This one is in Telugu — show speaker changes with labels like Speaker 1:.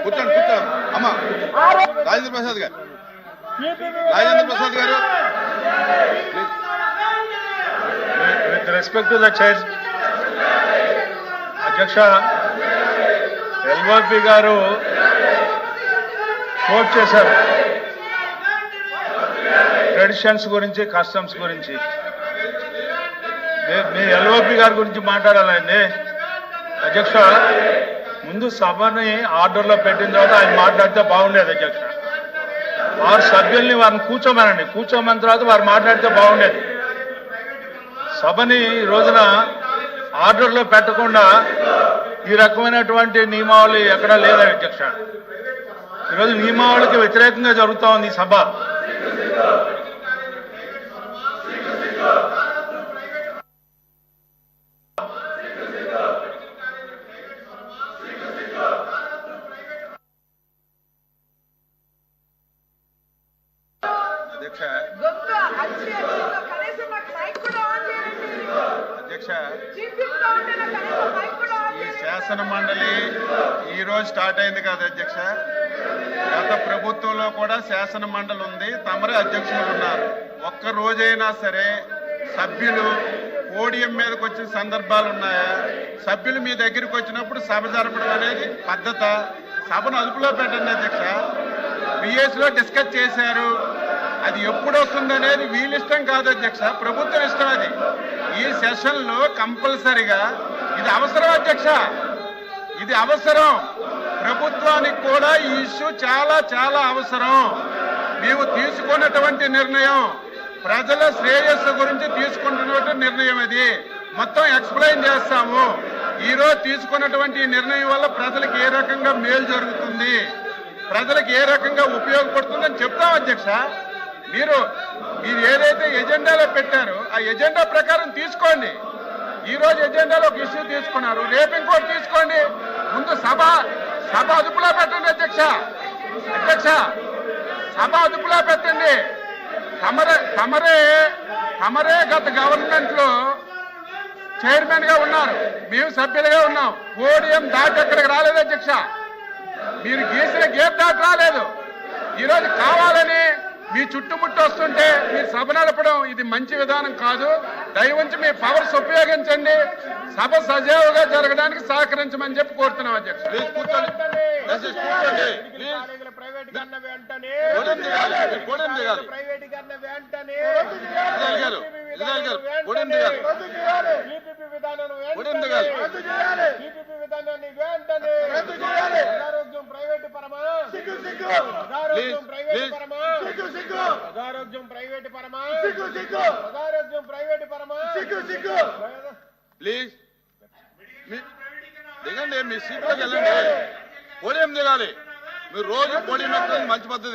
Speaker 1: కూర్చోండి అమ్మా. రాజేంద్ర ప్రసాద్ గారు
Speaker 2: with respect to the chair, అధ్యక్ష ఎల్వల్పి గారు కోట్ చేశారు ట్రెడిషన్స్ గురించి, కస్టమ్స్ గురించి. మీ ఎల్వల్పి గారి గురించి మాట్లాడాలండి అధ్యక్ష. ముందు సభని ఆర్డర్లో పెట్టిన తర్వాత ఆయన మాట్లాడితే బాగుండేది అధ్యక్ష. వారు సభ్యుల్ని వారిని కూర్చోమని తర్వాత వారు మాట్లాడితే బాగుండేది. సభని ఈ రోజున ఆర్డర్లో పెట్టకుండా ఈ రకమైనటువంటి నియమావళి ఎక్కడా లేదా అధ్యక్ష. ఈరోజు నియమావళికి వ్యతిరేకంగా జరుగుతూ ఉంది ఈ సభ.
Speaker 1: అధ్యక్ష, ఈ శాసన మండలి ఈ రోజు స్టార్ట్ అయింది కదా అధ్యక్ష. గత ప్రభుత్వంలో కూడా శాసన మండలి ఉంది, తమరే అధ్యక్షులు ఉన్నారు. ఒక్క రోజైనా సరే సభ్యులు పోడియం మీదకి వచ్చిన సందర్భాలు ఉన్నాయా? సభ్యులు మీ దగ్గరికి వచ్చినప్పుడు సభ జరపడం అనేది పద్ధత. సభను అదుపులో పెట్టండి అధ్యక్ష. బిఎస్లో డిస్కస్ చేశారు, అది ఎప్పుడు వస్తుంది అనేది వీళ్ళ ఇష్టం కాదు అధ్యక్ష, ప్రభుత్వం ఇష్టం. అది ఈ సెషన్లో కంపల్సరిగా ఇది అవసరం అధ్యక్ష, ఇది అవసరం. ప్రభుత్వానికి కూడా ఈ ఇష్యూ చాలా చాలా అవసరం. మేము తీసుకున్నటువంటి నిర్ణయం ప్రజల శ్రేయస్సు గురించి తీసుకుంటున్నటువంటి నిర్ణయం. అది మొత్తం ఎక్స్ప్లెయిన్ చేస్తాము. ఈరోజు తీసుకున్నటువంటి నిర్ణయం వల్ల ప్రజలకు ఏ రకంగా మేలు జరుగుతుంది, ప్రజలకు ఏ రకంగా ఉపయోగపడుతుందని చెప్తాం అధ్యక్ష. మీరు ఏదైతే ఎజెండాలో పెట్టారో ఆ ఎజెండా ప్రకారం తీసుకోండి. ఈ రోజు ఎజెండాలో ఒక ఇష్యూ తీసుకున్నారు, రేపు ఇంకోటి తీసుకోండి. ముందు సభ అదుపులో పెట్టండి అధ్యక్ష. సభ అదుపులో పెట్టండి. తమరే గత గవర్నమెంట్ లో చైర్మన్ గా ఉన్నారు, మేము సభ్యులుగా ఉన్నాం. పోడియం దాటి అక్కడికి రాలేదు అధ్యక్ష. మీరు గీసిన గేట్ దాటి రాలేదు. ఈరోజు కావాలని మీ చుట్టుముట్టు వస్తుంటే మీరు సభ నడపడం ఇది మంచి విధానం కాదు. దయవుంచి మీ పవర్స్ ఉపయోగించండి, సభ సజావుగా జరగడానికి సహకరించమని చెప్పి కోరుతున్నాం అధ్యక్ష.
Speaker 3: అనారోగ్యం ప్రైవేట్ పరమా, అనారోగ్యం ప్రైవేట్ పరమా.
Speaker 1: ప్లీజ్ దిగండి, మీ సీట్లోకి వెళ్ళండి. పోడియం దిగాలి. మీరు రోజు పోడియం ఎక్కడం మంచి పద్ధతి.